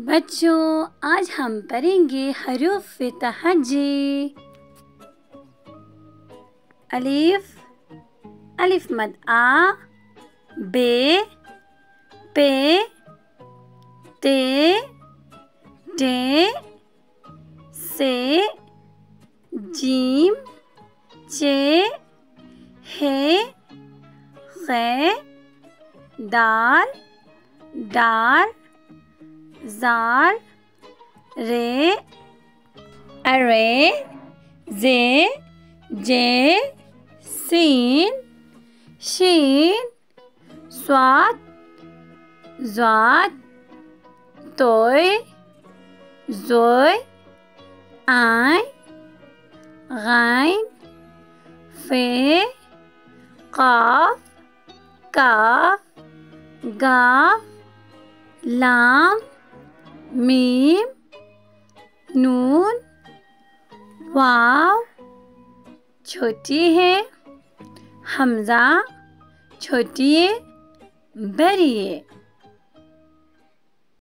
बच्चों, आज हम पढ़ेंगे हरूफ तहज्जी। अलिफ, अलिफ मद आ, बे, पे, ते, टे, से, जीम, चे, हे, खे, दाल, डाल, ज़ाल, रे, अरे, जे, जे, सीन, शीन, स्वाद, ज़ाद, तोय, ज़ोय, आइन, गाइन, फे, काफ, काफ, गाफ, लाम, मीम, नून, वाव छोटी है, हमज़ा छोटी है, बड़ी है।